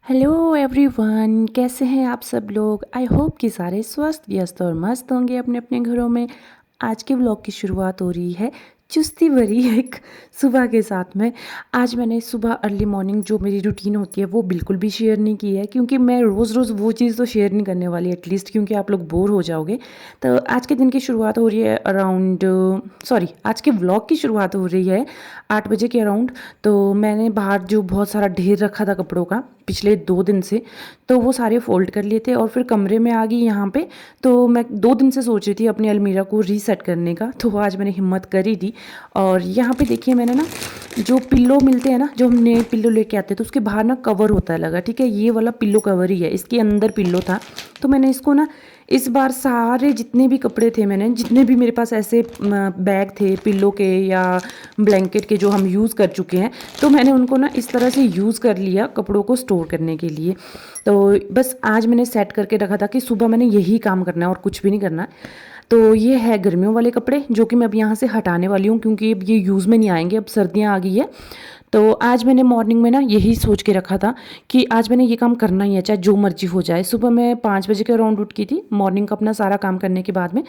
Hello everyone, कैसे हैं आप सब लोग। आई होप कि सारे स्वस्थ व्यस्त और मस्त होंगे अपने अपने घरों में। आज के व्लॉग की शुरुआत हो रही है चुस्ती भरी एक सुबह के साथ में। आज मैंने सुबह अर्ली मॉर्निंग जो मेरी रूटीन होती है वो बिल्कुल भी शेयर नहीं की है, क्योंकि मैं रोज़ रोज़ वो चीज़ तो शेयर नहीं करने वाली एटलीस्ट, क्योंकि आप लोग बोर हो जाओगे। तो आज के दिन की शुरुआत हो रही है अराउंड आज के व्लॉग की शुरुआत हो रही है 8 बजे के अराउंड। तो मैंने बाहर जो बहुत सारा ढेर रखा था कपड़ों का पिछले 2 दिन से, तो वो सारे फ़ोल्ड कर लिए थे और फिर कमरे में आ गई यहाँ पे। तो मैं 2 दिन से सोच रही थी अपनी अलमीरा को रीसेट करने का, तो आज मैंने हिम्मत करी थी। और यहाँ पे देखिए मैंने ना जो पिल्लो मिलते हैं ना, जो हम नए पिल्लो लेके आते हैं, तो उसके बाहर ना कवर होता है लगा, ठीक है। ये वाला पिल्लो कवर ही है, इसके अंदर पिल्लो था। तो मैंने इसको ना इस बार सारे जितने भी कपड़े थे, मैंने जितने भी मेरे पास ऐसे बैग थे पिल्लो के या ब्लैंकेट के जो हम यूज़ कर चुके हैं, तो मैंने उनको ना इस तरह से यूज़ कर लिया कपड़ों को स्टोर करने के लिए। तो बस आज मैंने सेट करके रखा था कि सुबह मैंने यही काम करना है और कुछ भी नहीं करना है। तो ये है गर्मियों वाले कपड़े जो कि मैं अब यहाँ से हटाने वाली हूँ, क्योंकि अब ये यूज़ में नहीं आएंगे, अब सर्दियाँ आ गई है। तो आज मैंने मॉर्निंग में ना यही सोच के रखा था कि आज मैंने ये काम करना ही है, चाहे जो मर्जी हो जाए। सुबह मैं 5 बजे के अराउंड उठ की थी मॉर्निंग का अपना सारा काम करने के बाद में।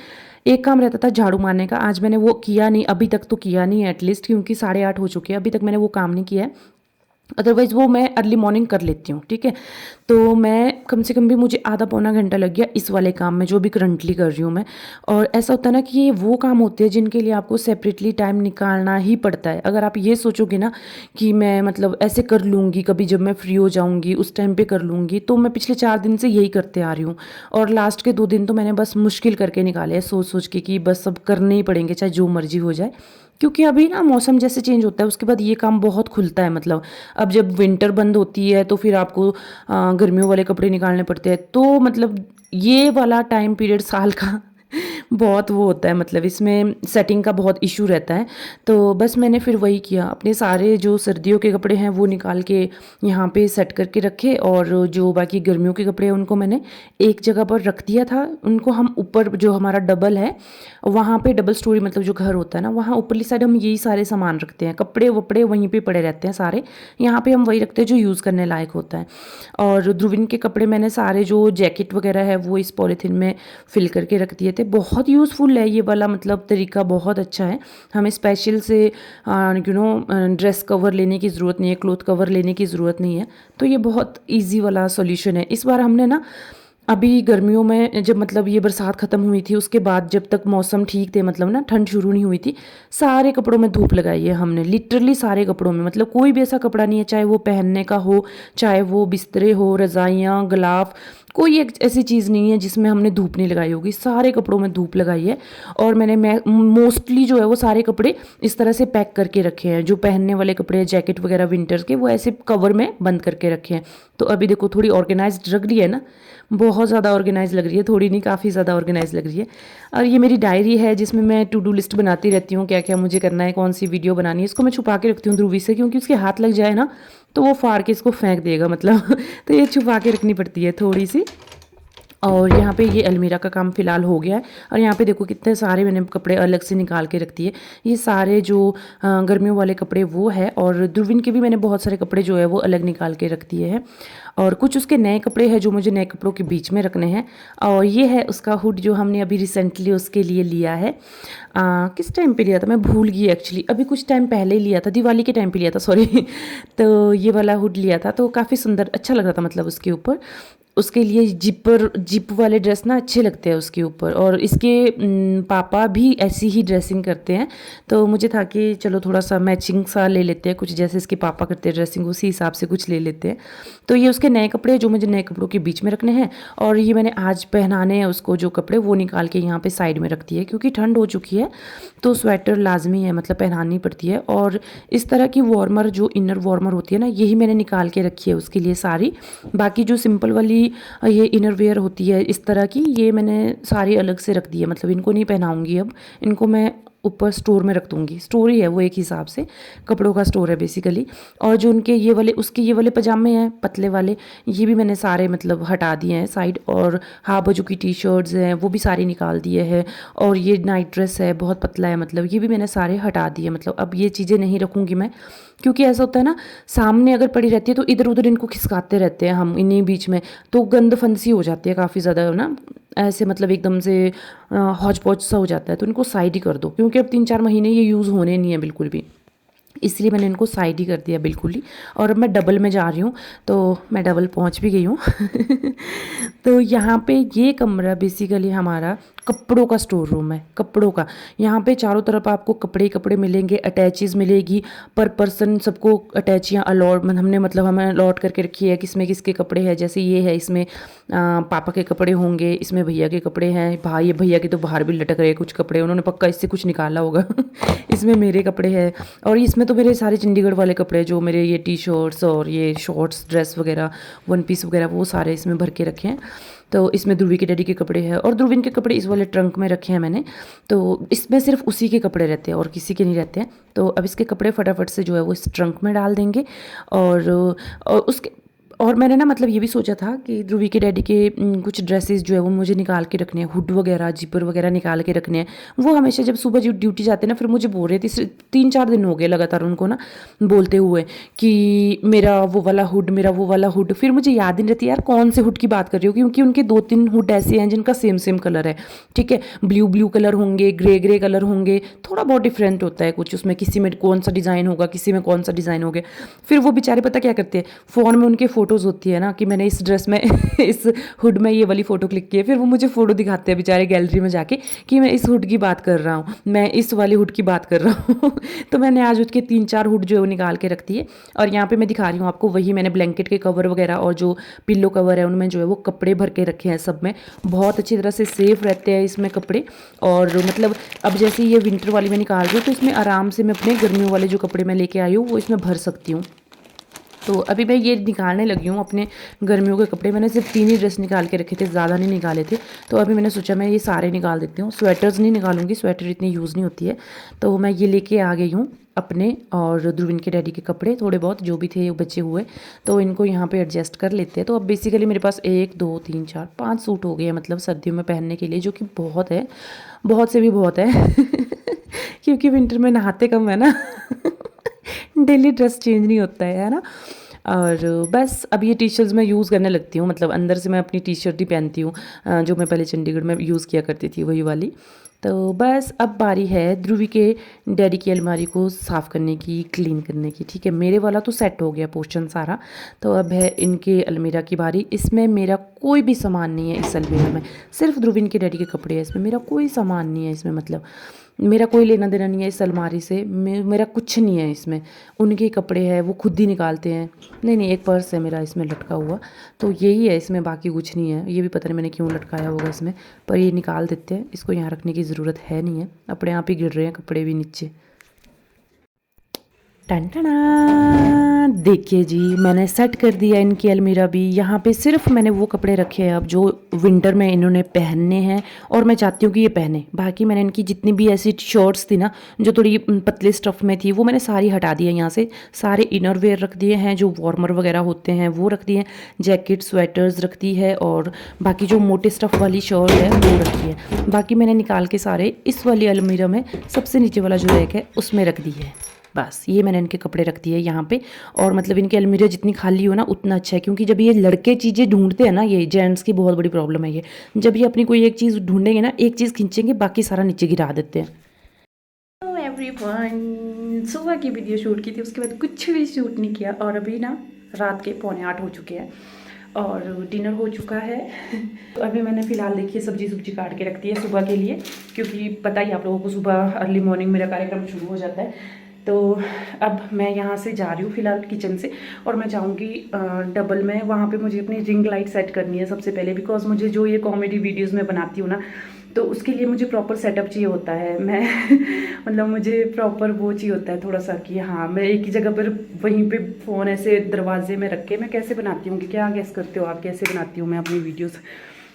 एक काम रहता था झाड़ू मारने का, आज मैंने वो किया नहीं, अभी तक तो किया नहीं है एटलीस्ट, क्योंकि 8:30 हो चुके हैं, अभी तक मैंने वो काम नहीं किया है। अदरवाइज़ वो मैं अर्ली मॉर्निंग कर लेती हूँ, ठीक है। तो मैं कम से कम भी मुझे आधा पौना घंटा लग गया इस वाले काम में जो भी करंटली कर रही हूँ मैं। और ऐसा होता है ना कि ये वो काम होते हैं जिनके लिए आपको सेपरेटली टाइम निकालना ही पड़ता है। अगर आप ये सोचोगे ना कि मैं मतलब ऐसे कर लूँगी, कभी जब मैं फ्री हो जाऊँगी उस टाइम पे कर लूँगी, तो मैं पिछले 4 दिन से यही करते आ रही हूँ। और लास्ट के 2 दिन तो मैंने बस मुश्किल करके निकाले हैं, सोच सोच के कि बस सब करने ही पड़ेंगे चाहे जो मर्जी हो जाए। क्योंकि अभी ना मौसम जैसे चेंज होता है उसके बाद ये काम बहुत खुलता है। मतलब अब जब विंटर बंद होती है तो फिर आपको गर्मियों वाले कपड़े निकालने पड़ते हैं। तो मतलब ये वाला टाइम पीरियड साल का बहुत वो होता है, मतलब इसमें सेटिंग का बहुत इशू रहता है। तो बस मैंने फिर वही किया, अपने सारे जो सर्दियों के कपड़े हैं वो निकाल के यहाँ पे सेट करके रखे, और जो बाकी गर्मियों के कपड़े हैं उनको मैंने एक जगह पर रख दिया था। उनको हम ऊपर जो हमारा डबल है वहाँ पे, डबल स्टोरी मतलब जो घर होता है ना, वहाँ ऊपरली साइड हम यही सारे सामान रखते हैं, कपड़े वपड़े वहीं पे पड़े रहते हैं सारे। यहाँ पे हम वही रखते हैं जो यूज़ करने लायक होता है। और ध्रुविन के कपड़े मैंने सारे जो जैकेट वगैरह है वो इस पॉलीथीन में फिल करके रख दिए थे। बहुत यूज़फुल है ये वाला, मतलब तरीका बहुत अच्छा है। हमें स्पेशल से ड्रेस कवर लेने की ज़रूरत नहीं है, क्लॉथ कवर लेने की ज़रूरत नहीं है। तो ये बहुत ईजी वाला सॉल्यूशन है। इस बार हमने ना अभी गर्मियों में जब मतलब ये बरसात ख़त्म हुई थी उसके बाद, जब तक मौसम ठीक थे, मतलब ना ठंड शुरू नहीं हुई थी, सारे कपड़ों में धूप लगाई है हमने, लिटरली सारे कपड़ों में। मतलब कोई भी ऐसा कपड़ा नहीं है, चाहे वो पहनने का हो, चाहे वो बिस्तरे हो, रज़ाइयाँ, गलाफ, कोई एक ऐसी चीज़ नहीं है जिसमें हमने धूप नहीं लगाई होगी, सारे कपड़ों में धूप लगाई है। और मैं मोस्टली जो है वो सारे कपड़े इस तरह से पैक करके रखे हैं, जो पहनने वाले कपड़े जैकेट वगैरह विंटर्स के, वो ऐसे कवर में बंद करके रखे हैं। तो अभी देखो थोड़ी ऑर्गेनाइज्ड लग रही है ना, बहुत ज़्यादा ऑर्गेनाइज लग रही है, थोड़ी नहीं काफ़ी ज़्यादा ऑर्गेनाइज लग रही है। और ये मेरी डायरी है जिसमें मैं टू डू लिस्ट बनाती रहती हूँ, क्या क्या मुझे करना है, कौन सी वीडियो बनानी है। इसको मैं छुपा के रखती हूँ ध्रुवी से, क्योंकि उसके हाथ लग जाए ना तो वो फाड़ के इसको फेंक देगा मतलब तो ये छुपा के रखनी पड़ती है थोड़ी सी। और यहाँ पे ये अलमीरा का काम फ़िलहाल हो गया है। और यहाँ पे देखो कितने सारे मैंने कपड़े अलग से निकाल के रख दिए। ये सारे जो गर्मियों वाले कपड़े वो है, और ध्रुविन के भी मैंने बहुत सारे कपड़े जो है वो अलग निकाल के रख दिए हैं। और कुछ उसके नए कपड़े हैं जो मुझे नए कपड़ों के बीच में रखने हैं। और ये है उसका हुड जो हमने अभी रिसेंटली उसके लिए लिया है। किस टाइम पे लिया था मैं भूल गई एक्चुअली, अभी कुछ टाइम पहले ही लिया था, दिवाली के टाइम पे लिया था सॉरी तो ये वाला हुड लिया था, तो काफ़ी सुंदर अच्छा लग रहा था मतलब उसके ऊपर। उसके लिए जिप वाले ड्रेस ना अच्छे लगते हैं उसके ऊपर। और इसके पापा भी ऐसी ही ड्रेसिंग करते हैं, तो मुझे था कि चलो थोड़ा सा मैचिंग सा ले लेते हैं, कुछ जैसे इसके पापा करते हैं ड्रेसिंग उसी हिसाब से कुछ ले लेते हैं। तो ये उसके नए कपड़े जो मुझे नए कपड़ों के बीच में रखने हैं। और ये मैंने आज पहनाने हैं उसको जो कपड़े, वो निकाल के यहाँ पे साइड में रख दिए, क्योंकि ठंड हो चुकी है तो स्वेटर लाजमी है, मतलब पहनानी पड़ती है। और इस तरह की वार्मर जो इनर वार्मर होती है ना, यही मैंने निकाल के रखी है उसके लिए सारी। बाकी जो सिंपल वाली ये इनर वेयर होती है इस तरह की, ये मैंने सारी अलग से रख दी है, मतलब इनको नहीं पहनाऊंगी अब, इनको मैं ऊपर स्टोर में रख दूँगी। स्टोर ही है वो एक हिसाब से, कपड़ों का स्टोर है बेसिकली। और जो उनके ये वाले उसके ये वाले पजामे हैं पतले वाले, ये भी मैंने सारे मतलब हटा दिए हैं साइड। और हाँ बाजू की टी शर्ट्स हैं वो भी सारी निकाल दिए हैं। और ये नाइट ड्रेस है बहुत पतला है, मतलब ये भी मैंने सारे हटा दिए। मतलब अब ये चीज़ें नहीं रखूँगी मैं, क्योंकि ऐसा होता है ना, सामने अगर पड़ी रहती है तो इधर उधर इनको खिसकाते रहते हैं हम इन्हीं बीच में, तो गंद फंसी हो जाती है काफ़ी ज़्यादा ना, ऐसे मतलब एकदम से हौच पौच सा हो जाता है। तो इनको साइड ही कर दो, क्योंकि अब 3-4 महीने ये यूज़ होने नहीं है बिल्कुल भी, इसलिए मैंने इनको साइड ही कर दिया बिल्कुल ही। और अब मैं डबल में जा रही हूँ, तो मैं डबल पहुँच भी गई हूँ। तो यहाँ पे ये कमरा बेसिकली हमारा कपड़ों का स्टोर रूम है, कपड़ों का। यहाँ पे चारों तरफ आपको कपड़े ही कपड़े मिलेंगे, अटैचीज़ मिलेगी पर पर्सन, सबको अटैचियाँ अलॉट हमने मतलब हमें अलॉट करके रखी है किसमें किसके कपड़े हैं। जैसे ये है, इसमें पापा के कपड़े होंगे, इसमें भैया के कपड़े हैं, भाई भैया के तो बाहर भी लटक रहे हैं कुछ कपड़े, उन्होंने पक्का इससे कुछ निकाला होगा। इसमें मेरे कपड़े हैं, और इसमें तो मेरे सारे चंडीगढ़ वाले कपड़े, जो मेरे ये टी शर्ट्स और ये शॉर्ट्स ड्रेस वगैरह, वन पीस वगैरह, वो सारे इसमें भर के रखे हैं। तो इसमें ध्रुवी के डैडी के कपड़े हैं, और ध्रुविन के कपड़े इस वाले ट्रंक में रखे हैं मैंने। तो इसमें सिर्फ उसी के कपड़े रहते हैं और किसी के नहीं रहते हैं। तो अब इसके कपड़े फटाफट से जो है वो इस ट्रंक में डाल देंगे। और उसके और मैंने ना मतलब ये भी सोचा था कि ध्रुवी के डैडी के कुछ ड्रेसेस जो है वो मुझे निकाल के रखने हैं, हुड वगैरह जिपर वगैरह निकाल के रखने हैं। वो हमेशा जब सुबह जो ड्यूटी जाते हैं ना, फिर मुझे बोल रहे थे, 3-4 दिन हो गए लगातार उनको ना बोलते हुए कि मेरा वो वाला हुड, मेरा वो वाला हुड। फिर मुझे याद नहीं रहती यार कौन से हुड की बात कर रही हो, क्योंकि उनके 2-3 हुड ऐसे हैं जिनका सेम सेम कलर है, ठीक है। ब्लू ब्लू कलर होंगे, ग्रे ग्रे कलर होंगे, थोड़ा बहुत डिफरेंट होता है कुछ उसमें, किसी में कौन सा डिज़ाइन होगा, किसी में कौन सा डिज़ाइन होगा। फिर वो बेचारे पता क्या करते हैं, फ़ोन में उनके फ़ोटोज़ होती है ना कि मैंने इस ड्रेस में इस हुड में ये वाली फ़ोटो क्लिक की है, फिर वो मुझे फ़ोटो दिखाते हैं बेचारे गैलरी में जाके कि मैं इस हुड की बात कर रहा हूँ, मैं इस वाली हुड की बात कर रहा हूँ। तो मैंने आज उसके 3-4 हुड जो है वो निकाल के रख दिए। और यहाँ पे मैं दिखा रही हूँ आपको, वही मैंने ब्लैंकेट के कवर वगैरह और जो पिल्लो कवर है उनमें जो है वो कपड़े भर के रखे हैं। सब में बहुत अच्छी तरह से सेफ रहते हैं इसमें कपड़े। और मतलब अब जैसे ये विंटर वाली मैं निकाल रही हूँ, तो इसमें आराम से मैं अपने गर्मियों वाले जो कपड़े मैं लेके आई हूँ वो इसमें भर सकती हूँ। तो अभी मैं ये निकालने लगी हूँ अपने गर्मियों के कपड़े। मैंने सिर्फ 3 ही ड्रेस निकाल के रखे थे, ज़्यादा नहीं निकाले थे। तो अभी मैंने सोचा मैं ये सारे निकाल देती हूँ। स्वेटर्स नहीं निकालूंगी, स्वेटर इतनी यूज़ नहीं होती है। तो मैं ये लेके आ गई हूँ अपने और ध्रुविन के डैडी के कपड़े थोड़े बहुत जो भी थे बचे हुए, तो इनको यहाँ पे एडजस्ट कर लेते हैं। तो अब बेसिकली मेरे पास 1 2 3 4 5 सूट हो गए हैं, मतलब सर्दियों में पहनने के लिए, जो कि बहुत है, बहुत से भी बहुत है। क्योंकि विंटर में नहाते कम है ना। डेली ड्रेस चेंज नहीं होता है ना। और बस अब ये टी शर्ट्स मैं यूज़ करने लगती हूँ, मतलब अंदर से मैं अपनी टी शर्ट ही पहनती हूँ जो मैं पहले चंडीगढ़ में यूज़ किया करती थी, वही वाली। तो बस अब बारी है ध्रुवी के डैडी की अलमारी को साफ़ करने की, क्लीन करने की, ठीक है। मेरे वाला तो सेट हो गया पोर्शन सारा, तो अब है इनके अलमीरा की बारी। इसमें मेरा कोई भी सामान नहीं है इस अलमीरा में, सिर्फ ध्रुविन के डैडी के कपड़े हैं इसमें, मेरा कोई सामान नहीं है इसमें। मतलब मेरा कोई लेना देना नहीं है इस अलमारी से, मेरा कुछ नहीं है इसमें। उनके कपड़े हैं वो खुद ही निकालते हैं। नहीं नहीं, एक पर्स है मेरा इसमें लटका हुआ, तो यही है इसमें, बाकी कुछ नहीं है। ये भी पता नहीं मैंने क्यों लटकाया होगा इसमें, पर ये निकाल देते हैं, इसको यहाँ रखने की ज़रूरत है नहीं है, अपने आप ही गिर रहे हैं कपड़े भी नीचे। टन टना, देखिए जी मैंने सेट कर दिया इनकी अलमीरा भी। यहाँ पे सिर्फ मैंने वो कपड़े रखे हैं अब जो विंटर में इन्होंने पहनने हैं और मैं चाहती हूँ कि ये पहने। बाकी मैंने इनकी जितनी भी ऐसी शर्ट्स थी ना जो थोड़ी पतले स्टफ़ में थी, वो मैंने सारी हटा दी है यहाँ से। सारे इनर वेयर रख दिए हैं, जो वार्मर वगैरह होते हैं वो रख दिए हैं, जैकेट स्वेटर्स रख दी है, और बाकी जो मोटे स्टफ़ वाली शर्ट है वो रखी है। बाकी मैंने निकाल के सारे इस वाली अलमीरा में सबसे नीचे वाला जो रैक है उसमें रख दी है। बस ये मैंने इनके कपड़े रख दिए यहाँ पे। और मतलब इनकी अलमीरा जितनी खाली हो ना उतना अच्छा है, क्योंकि जब ये लड़के चीज़ें ढूंढते हैं ना, ये जेंट्स की बहुत बड़ी प्रॉब्लम है ये, जब ये अपनी कोई एक चीज़ ढूंढेंगे ना, एक चीज़ खींचेंगे बाकी सारा नीचे गिरा देते हैं। हेलो एवरीवन, सुबह की वीडियो शूट की थी, उसके बाद कुछ भी शूट नहीं किया, और अभी ना रात के 7:45 हो चुके हैं और डिनर हो चुका है। तो अभी मैंने फ़िलहाल देखिए सब्जी काट के रख दी है सुबह के लिए, क्योंकि पता ही आप लोगों को सुबह अर्ली मॉर्निंग मेरा कार्यक्रम शुरू हो जाता है। तो अब मैं यहाँ से जा रही हूँ फ़िलहाल किचन से, और मैं जाऊँगी डबल में। वहाँ पे मुझे अपनी रिंग लाइट सेट करनी है सबसे पहले, बिकॉज मुझे जो ये कॉमेडी वीडियोज़ में बनाती हूँ ना, तो उसके लिए मुझे प्रॉपर सेटअप चाहिए होता है। मैं मतलब मुझे प्रॉपर वो चाहिए होता है थोड़ा सा कि हाँ, मैं एक ही जगह पर वहीं पे फ़ोन ऐसे दरवाजे में रख के मैं कैसे बनाती हूँ, कि क्या गैस करते हो आप, कैसे बनाती हूँ मैं अपनी वीडियोस।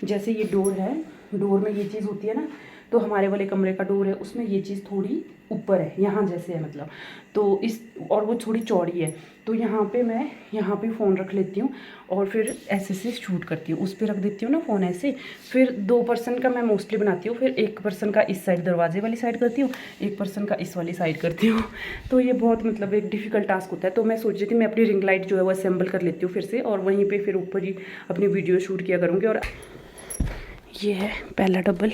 जैसे ये डोर है, डोर में ये चीज़ होती है ना, तो हमारे वाले कमरे का डोर है उसमें ये चीज़ थोड़ी ऊपर है, यहाँ जैसे है मतलब, तो इस और वो थोड़ी चौड़ी है, तो यहाँ पे मैं यहाँ पे फ़ोन रख लेती हूँ और फिर ऐसे से शूट करती हूँ, उस पर रख देती हूँ ना फ़ोन ऐसे। फिर 2 पर्सन का मैं मोस्टली बनाती हूँ, फिर 1 पर्सन का इस साइड दरवाजे वाली साइड करती हूँ, 1 पर्सन का इस वाली साइड करती हूँ। तो ये बहुत मतलब एक डिफ़िकल्ट टास्क होता है। तो मैं सोच रही थी मैं अपनी रिंग लाइट जो है वो असेंबल कर लेती हूँ फिर से, और वहीं पर फिर ऊपर ही अपनी वीडियो शूट किया करूँगी। और ये है पहला डबल,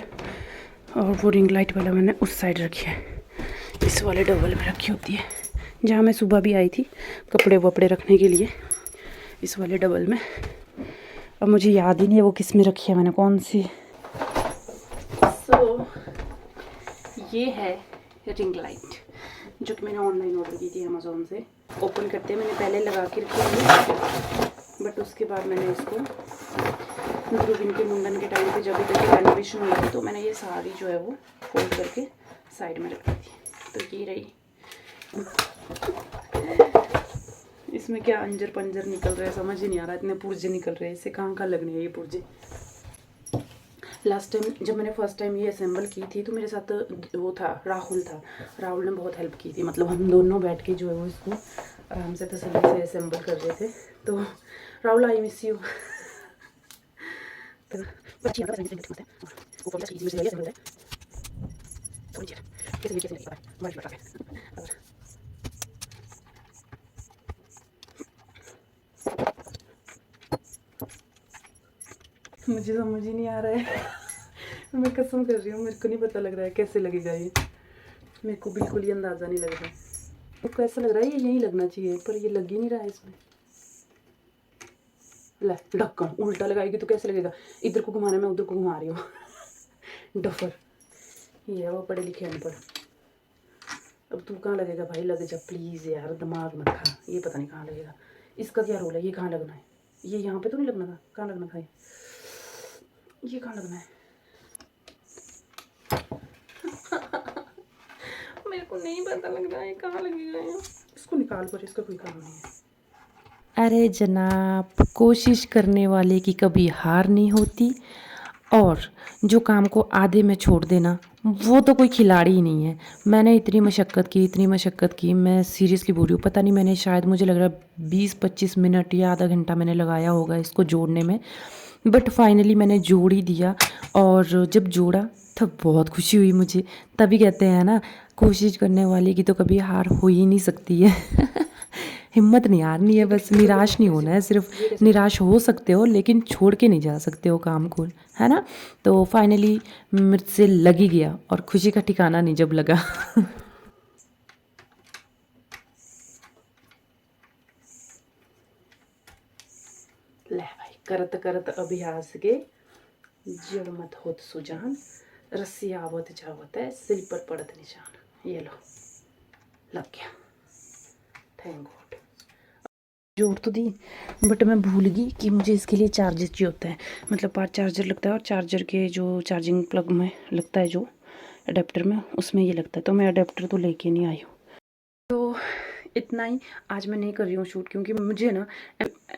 और वो रिंग लाइट वाला मैंने उस साइड रखी है, इस वाले डबल में रखी होती है जहाँ मैं सुबह भी आई थी कपड़े वपड़े रखने के लिए, इस वाले डबल में। अब मुझे याद ही नहीं है वो किस में रखी है मैंने, कौन सी। सो ये है रिंग लाइट जो कि मैंने ऑनलाइन ऑर्डर की थी अमेज़ोन से। ओपन करते मैंने पहले लगा के रखी है, बट उसके बाद मैंने इसको ध्रुविन के मुंडन के टाइम पे जब इधर की रेनोवेशन हुई थी तो मैंने ये सारी जो है वो फोल्ड करके साइड में रख दी थी। तो ये रही, इसमें क्या अंजर पंजर निकल रहा है समझ ही नहीं आ रहा, इतने पुर्जे निकल रहे हैं, इससे कहाँ लगने हैं ये पुर्जे। लास्ट टाइम जब मैंने फर्स्ट टाइम ये असेंबल की थी तो मेरे साथ वो था राहुल ने बहुत हेल्प की थी, मतलब हम दोनों बैठ के जो है वो इसको आराम से तसल्ली से असेंबल कर रहे थे। तो राहुल आई मिस यू। मुझे समझ ही नहीं आ रहा है। मैं कसम कर रही हूँ मेरे को नहीं पता लग रहा है कैसे लगेगा ये, मेरे को बिल्कुल ही अंदाज़ा नहीं लग रहा है। तो ऐसा लग रहा है ये यहीं लगना चाहिए पर ये लग ही नहीं रहा है इसमें। ले ढक्कन उल्टा लगाएगी तो कैसे लगेगा, इधर को घुमाना मैं उधर को घुमा रही हूँ। डफर ये है वो पढ़े लिखे अनपढ़। अब तू कहाँ लगेगा भाई, लग जा प्लीज़ यार, दिमाग मत खा। ये पता नहीं कहाँ लगेगा, इसका क्या रोल है, ये कहाँ लगना है, ये यहाँ पे तो नहीं लगना था, कहाँ लगना था ये कहाँ लगना है। मेरे को नहीं पता लग रहा है कहाँ लगेगा ये, इसको निकाल कर, इसका कोई काम नहीं है। अरे जनाब, कोशिश करने वाले की कभी हार नहीं होती, और जो काम को आधे में छोड़ देना वो तो कोई खिलाड़ी ही नहीं है। मैंने इतनी मशक्क़त की, मैं सीरियसली बोल रही हूँ, पता नहीं मैंने शायद मुझे लग रहा है 20-25 मिनट या आधा घंटा मैंने लगाया होगा इसको जोड़ने में, बट फाइनली मैंने जोड़ ही दिया। और जब जोड़ा तब बहुत खुशी हुई मुझे। तभी कहते हैं ना, कोशिश करने वाले की तो कभी हार हो ही नहीं सकती है। हिम्मत नहीं हारनी है, बस निराश नहीं होना है। सिर्फ निराश हो सकते हो लेकिन छोड़ के नहीं जा सकते हो काम को, है ना। तो फाइनली मुझसे लग ही गया और खुशी का ठिकाना नहीं जब लगा। ले भाई, करत करत अभ्यास के जड़ मत होत सुजान, रस्सी आवत जावत है सिल पर पड़त निशान। ये लो लग गया, थैंक गॉड। जोड़ तो दी बट मैं भूल गई कि मुझे इसके लिए चार्जर चाहिए होता है, मतलब पार्ट चार्जर लगता है और चार्जर के जो चार्जिंग प्लग में लगता है जो अडेप्टर में, उसमें ये लगता है। तो मैं अडेप्टर तो लेके नहीं आई हूँ। तो इतना ही, आज मैं नहीं कर रही हूँ शूट क्योंकि मुझे ना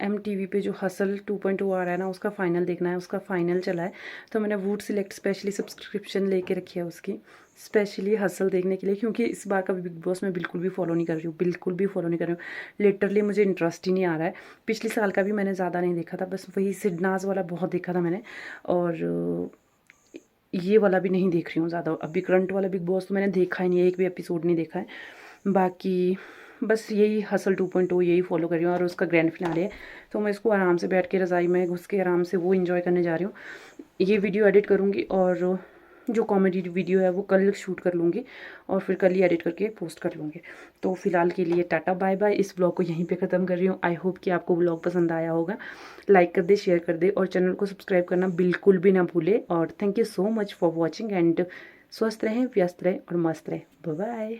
MTV पे जो हसल 2.0 आ रहा है ना उसका फ़ाइनल देखना है, उसका फ़ाइनल चला है। तो मैंने वूड सिलेक्ट स्पेशली सब्सक्रिप्शन लेके रखी है उसकी, स्पेशली हसल देखने के लिए, क्योंकि इस बार का बिग बॉस मैं बिल्कुल भी फॉलो नहीं कर रही हूँ, बिल्कुल भी फॉलो नहीं कर रही हूँ। लिटरली मुझे इंटरेस्ट ही नहीं आ रहा है। पिछले साल का भी मैंने ज़्यादा नहीं देखा था, बस वही सिडनाज वाला बहुत देखा था मैंने, और ये वाला भी नहीं देख रही हूँ ज़्यादा। अभी करंट वाला बिग बॉस तो मैंने देखा ही नहीं है, एक भी एपिसोड नहीं देखा है। बाकी बस यही हसल 2.0 यही फॉलो कर रही हूँ, और उसका ग्रैंड फिनाले है तो मैं इसको आराम से बैठ के रज़ाई में घुस के आराम से वो एंजॉय करने जा रही हूँ। ये वीडियो एडिट करूँगी और जो कॉमेडी वीडियो है वो कल शूट कर लूँगी और फिर कल ही एडिट करके पोस्ट कर लूँगी। तो फिलहाल के लिए टाटा बाय बाय, इस ब्लॉग को यहीं पे ख़त्म कर रही हूँ। आई होप कि आपको ब्लॉग पसंद आया होगा। लाइक कर दे, शेयर कर दे और चैनल को सब्सक्राइब करना बिल्कुल भी ना भूले। और thank you so much for watching and स्वस्थ रहें, व्यस्त रहें और मस्त रहें। Bye bye.